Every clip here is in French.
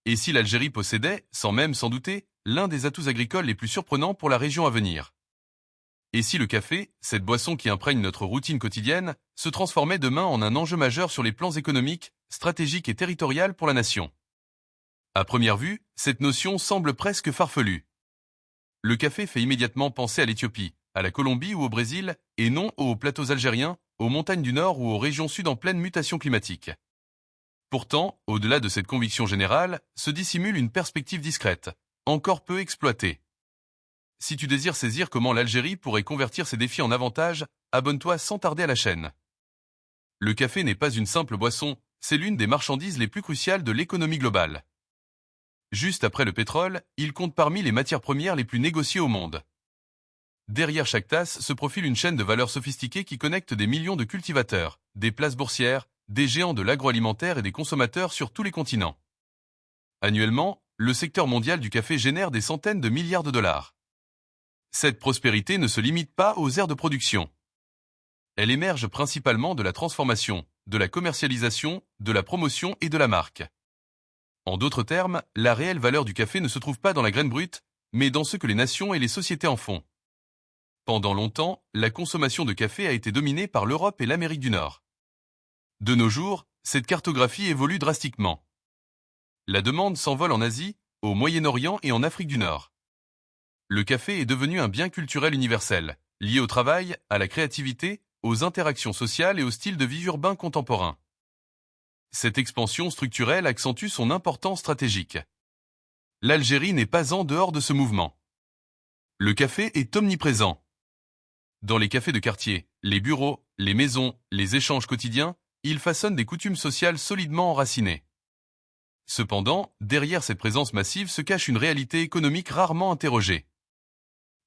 Et si l'Algérie possédait, sans même s'en douter, l'un des atouts agricoles les plus surprenants pour la région à venir? Et si le café, cette boisson qui imprègne notre routine quotidienne, se transformait demain en un enjeu majeur sur les plans économiques, stratégiques et territoriaux pour la nation? À première vue, cette notion semble presque farfelue. Le café fait immédiatement penser à l'Éthiopie, à la Colombie ou au Brésil, et non aux plateaux algériens, aux montagnes du Nord ou aux régions sud en pleine mutation climatique. Pourtant, au-delà de cette conviction générale, se dissimule une perspective discrète, encore peu exploitée. Si tu désires saisir comment l'Algérie pourrait convertir ces défis en avantages, abonne-toi sans tarder à la chaîne. Le café n'est pas une simple boisson, c'est l'une des marchandises les plus cruciales de l'économie globale. Juste après le pétrole, il compte parmi les matières premières les plus négociées au monde. Derrière chaque tasse se profile une chaîne de valeur sophistiquée qui connecte des millions de cultivateurs, des places boursières, des géants de l'agroalimentaire et des consommateurs sur tous les continents. Annuellement, le secteur mondial du café génère des centaines de milliards de dollars. Cette prospérité ne se limite pas aux aires de production. Elle émerge principalement de la transformation, de la commercialisation, de la promotion et de la marque. En d'autres termes, la réelle valeur du café ne se trouve pas dans la graine brute, mais dans ce que les nations et les sociétés en font. Pendant longtemps, la consommation de café a été dominée par l'Europe et l'Amérique du Nord. De nos jours, cette cartographie évolue drastiquement. La demande s'envole en Asie, au Moyen-Orient et en Afrique du Nord. Le café est devenu un bien culturel universel, lié au travail, à la créativité, aux interactions sociales et au style de vie urbain contemporain. Cette expansion structurelle accentue son importance stratégique. L'Algérie n'est pas en dehors de ce mouvement. Le café est omniprésent. Dans les cafés de quartier, les bureaux, les maisons, les échanges quotidiens, il façonne des coutumes sociales solidement enracinées. Cependant, derrière cette présence massive se cache une réalité économique rarement interrogée.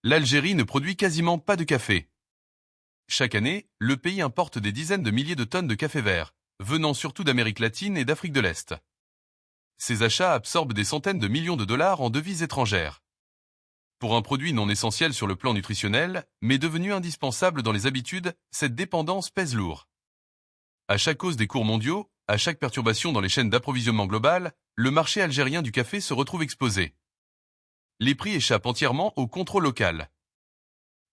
L'Algérie ne produit quasiment pas de café. Chaque année, le pays importe des dizaines de milliers de tonnes de café vert, venant surtout d'Amérique latine et d'Afrique de l'Est. Ces achats absorbent des centaines de millions de dollars en devises étrangères. Pour un produit non essentiel sur le plan nutritionnel, mais devenu indispensable dans les habitudes, cette dépendance pèse lourd. À chaque hausse des cours mondiaux, à chaque perturbation dans les chaînes d'approvisionnement globales, le marché algérien du café se retrouve exposé. Les prix échappent entièrement au contrôle local.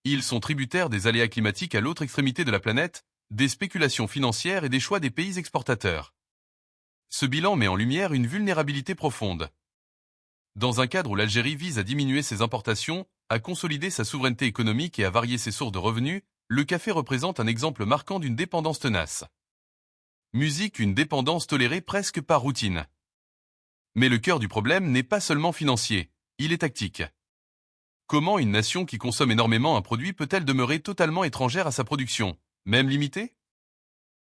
Ils sont tributaires des aléas climatiques à l'autre extrémité de la planète, des spéculations financières et des choix des pays exportateurs. Ce bilan met en lumière une vulnérabilité profonde. Dans un cadre où l'Algérie vise à diminuer ses importations, à consolider sa souveraineté économique et à varier ses sources de revenus, le café représente un exemple marquant d'une dépendance tenace. Musique, une dépendance tolérée presque par routine. Mais le cœur du problème n'est pas seulement financier, il est tactique. Comment une nation qui consomme énormément un produit peut-elle demeurer totalement étrangère à sa production, même limitée?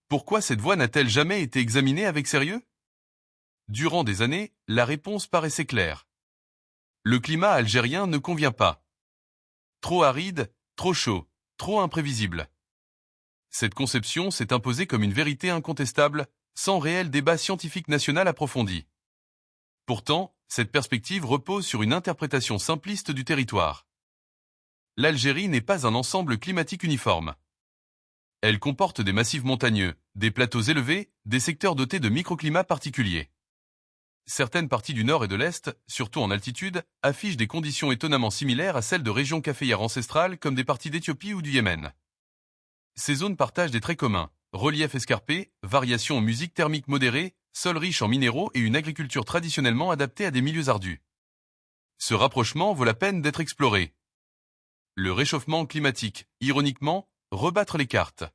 Pourquoi cette voie n'a-t-elle jamais été examinée avec sérieux? Durant des années, la réponse paraissait claire. Le climat algérien ne convient pas. Trop aride, trop chaud, trop imprévisible. Cette conception s'est imposée comme une vérité incontestable, sans réel débat scientifique national approfondi. Pourtant, cette perspective repose sur une interprétation simpliste du territoire. L'Algérie n'est pas un ensemble climatique uniforme. Elle comporte des massifs montagneux, des plateaux élevés, des secteurs dotés de microclimats particuliers. Certaines parties du nord et de l'est, surtout en altitude, affichent des conditions étonnamment similaires à celles de régions caféières ancestrales comme des parties d'Éthiopie ou du Yémen. Ces zones partagent des traits communs, relief escarpé, variations en musique thermique modérée, sols riches en minéraux et une agriculture traditionnellement adaptée à des milieux ardus. Ce rapprochement vaut la peine d'être exploré. Le réchauffement climatique, ironiquement, rebattre les cartes.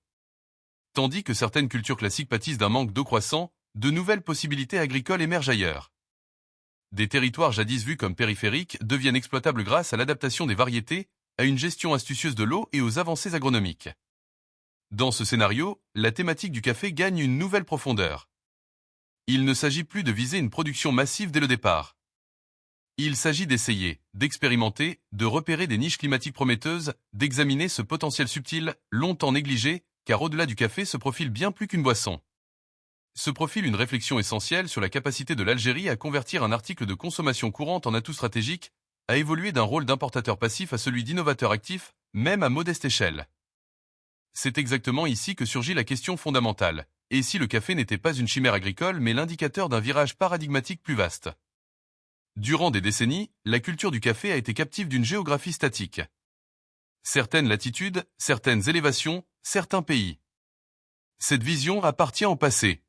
Tandis que certaines cultures classiques pâtissent d'un manque d'eau croissant, de nouvelles possibilités agricoles émergent ailleurs. Des territoires jadis vus comme périphériques deviennent exploitables grâce à l'adaptation des variétés, à une gestion astucieuse de l'eau et aux avancées agronomiques. Dans ce scénario, la thématique du café gagne une nouvelle profondeur. Il ne s'agit plus de viser une production massive dès le départ. Il s'agit d'essayer, d'expérimenter, de repérer des niches climatiques prometteuses, d'examiner ce potentiel subtil, longtemps négligé, car au-delà du café se profile bien plus qu'une boisson. Se profile une réflexion essentielle sur la capacité de l'Algérie à convertir un article de consommation courante en atout stratégique, à évoluer d'un rôle d'importateur passif à celui d'innovateur actif, même à modeste échelle. C'est exactement ici que surgit la question fondamentale. Et si le café n'était pas une chimère agricole mais l'indicateur d'un virage paradigmatique plus vaste? Durant des décennies, la culture du café a été captive d'une géographie statique. Certaines latitudes, certaines élévations, certains pays. Cette vision appartient au passé.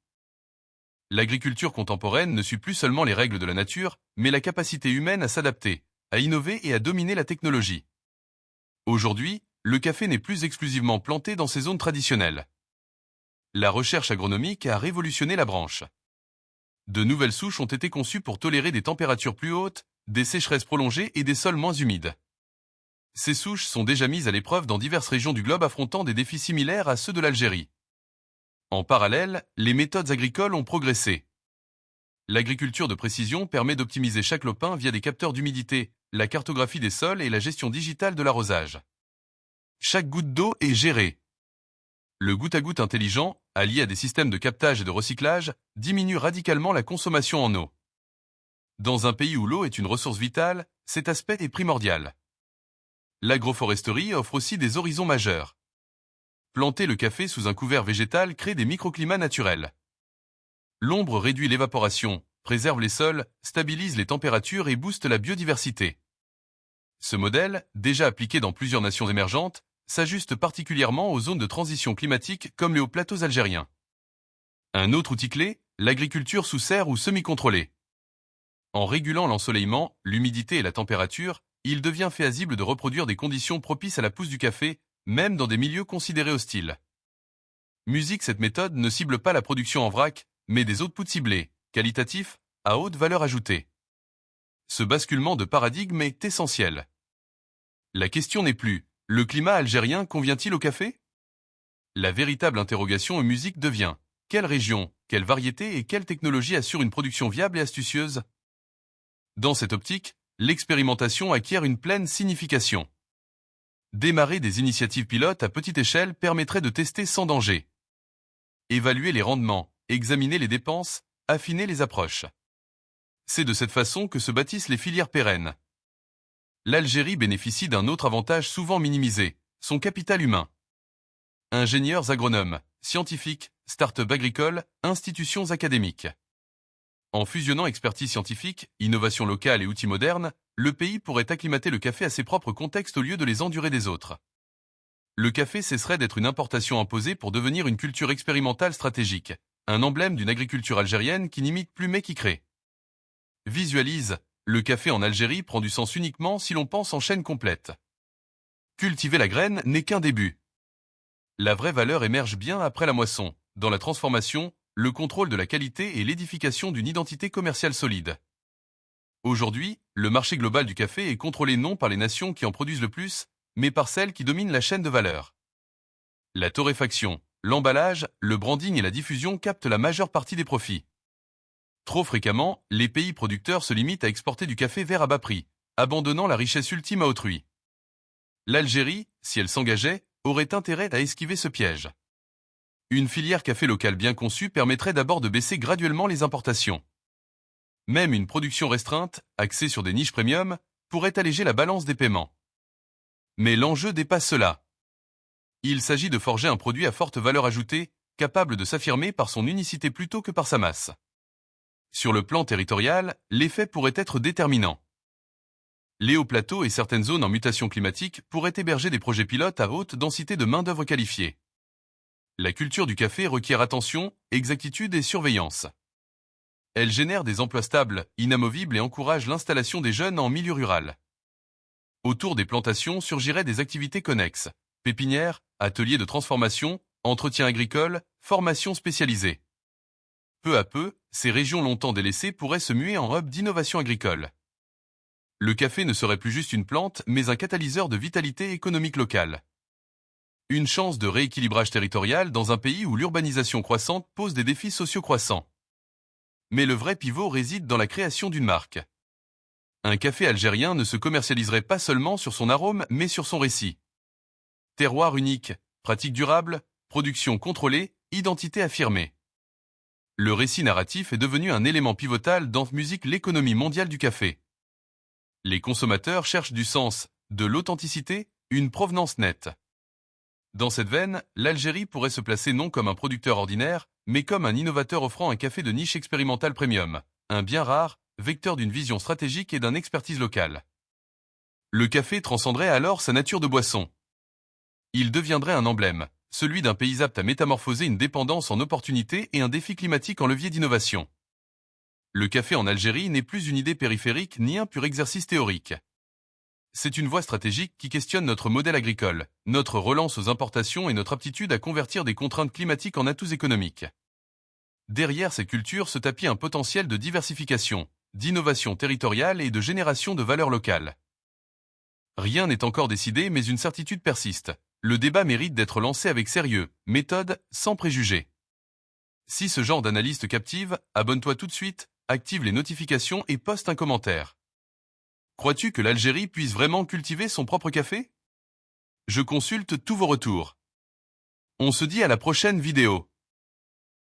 L'agriculture contemporaine ne suit plus seulement les règles de la nature, mais la capacité humaine à s'adapter, à innover et à dominer la technologie. Aujourd'hui, le café n'est plus exclusivement planté dans ces zones traditionnelles. La recherche agronomique a révolutionné la branche. De nouvelles souches ont été conçues pour tolérer des températures plus hautes, des sécheresses prolongées et des sols moins humides. Ces souches sont déjà mises à l'épreuve dans diverses régions du globe affrontant des défis similaires à ceux de l'Algérie. En parallèle, les méthodes agricoles ont progressé. L'agriculture de précision permet d'optimiser chaque lopin via des capteurs d'humidité, la cartographie des sols et la gestion digitale de l'arrosage. Chaque goutte d'eau est gérée. Le goutte-à-goutte intelligent, allié à des systèmes de captage et de recyclage, diminue radicalement la consommation en eau. Dans un pays où l'eau est une ressource vitale, cet aspect est primordial. L'agroforesterie offre aussi des horizons majeurs. Planter le café sous un couvert végétal crée des microclimats naturels. L'ombre réduit l'évaporation, préserve les sols, stabilise les températures et booste la biodiversité. Ce modèle, déjà appliqué dans plusieurs nations émergentes, s'ajuste particulièrement aux zones de transition climatique comme les hauts plateaux algériens. Un autre outil clé, l'agriculture sous serre ou semi-contrôlée. En régulant l'ensoleillement, l'humidité et la température, il devient faisable de reproduire des conditions propices à la pousse du café, même dans des milieux considérés hostiles. Cette méthode ne cible pas la production en vrac, mais des outputs ciblés, qualitatifs, à haute valeur ajoutée. Ce basculement de paradigme est essentiel. La question n'est plus « le climat algérien convient-il au café ?» La véritable interrogation devient « quelle région, quelle variété et quelle technologie assure une production viable et astucieuse ?» Dans cette optique, l'expérimentation acquiert une pleine signification. Démarrer des initiatives pilotes à petite échelle permettrait de tester sans danger. Évaluer les rendements, examiner les dépenses, affiner les approches. C'est de cette façon que se bâtissent les filières pérennes. L'Algérie bénéficie d'un autre avantage souvent minimisé, son capital humain. Ingénieurs agronomes, scientifiques, start-up agricoles, institutions académiques. En fusionnant expertise scientifique, innovation locale et outils modernes, le pays pourrait acclimater le café à ses propres contextes au lieu de les endurer des autres. Le café cesserait d'être une importation imposée pour devenir une culture expérimentale stratégique, un emblème d'une agriculture algérienne qui n'imite plus mais qui crée. Visualise, le café en Algérie prend du sens uniquement si l'on pense en chaîne complète. Cultiver la graine n'est qu'un début. La vraie valeur émerge bien après la moisson, dans la transformation, le contrôle de la qualité et l'édification d'une identité commerciale solide. Aujourd'hui, le marché global du café est contrôlé non par les nations qui en produisent le plus, mais par celles qui dominent la chaîne de valeur. La torréfaction, l'emballage, le branding et la diffusion captent la majeure partie des profits. Trop fréquemment, les pays producteurs se limitent à exporter du café vert à bas prix, abandonnant la richesse ultime à autrui. L'Algérie, si elle s'engageait, aurait intérêt à esquiver ce piège. Une filière café locale bien conçue permettrait d'abord de baisser graduellement les importations. Même une production restreinte, axée sur des niches premium, pourrait alléger la balance des paiements. Mais l'enjeu dépasse cela. Il s'agit de forger un produit à forte valeur ajoutée, capable de s'affirmer par son unicité plutôt que par sa masse. Sur le plan territorial, l'effet pourrait être déterminant. Les hauts plateaux et certaines zones en mutation climatique pourraient héberger des projets pilotes à haute densité de main-d'œuvre qualifiée. La culture du café requiert attention, exactitude et surveillance. Elle génère des emplois stables, inamovibles et encourage l'installation des jeunes en milieu rural. Autour des plantations surgiraient des activités connexes, pépinières, ateliers de transformation, entretien agricole, formation spécialisée. Peu à peu, ces régions longtemps délaissées pourraient se muer en hub d'innovation agricole. Le café ne serait plus juste une plante, mais un catalyseur de vitalité économique locale. Une chance de rééquilibrage territorial dans un pays où l'urbanisation croissante pose des défis sociaux croissants. Mais le vrai pivot réside dans la création d'une marque. Un café algérien ne se commercialiserait pas seulement sur son arôme, mais sur son récit. Terroir unique, pratique durable, production contrôlée, identité affirmée. Le récit narratif est devenu un élément pivotal dans l'économie mondiale du café. Les consommateurs cherchent du sens, de l'authenticité, une provenance nette. Dans cette veine, l'Algérie pourrait se placer non comme un producteur ordinaire, mais comme un innovateur offrant un café de niche expérimental premium, un bien rare, vecteur d'une vision stratégique et d'un expertise locale. Le café transcenderait alors sa nature de boisson. Il deviendrait un emblème, celui d'un pays apte à métamorphoser une dépendance en opportunité et un défi climatique en levier d'innovation. Le café en Algérie n'est plus une idée périphérique ni un pur exercice théorique. C'est une voie stratégique qui questionne notre modèle agricole, notre relance aux importations et notre aptitude à convertir des contraintes climatiques en atouts économiques. Derrière ces cultures se tapit un potentiel de diversification, d'innovation territoriale et de génération de valeurs locales. Rien n'est encore décidé, mais une certitude persiste. Le débat mérite d'être lancé avec sérieux, méthode, sans préjugés. Si ce genre d'analyse te captive, abonne-toi tout de suite, active les notifications et poste un commentaire. Crois-tu que l'Algérie puisse vraiment cultiver son propre café? Je consulte tous vos retours. On se dit à la prochaine vidéo.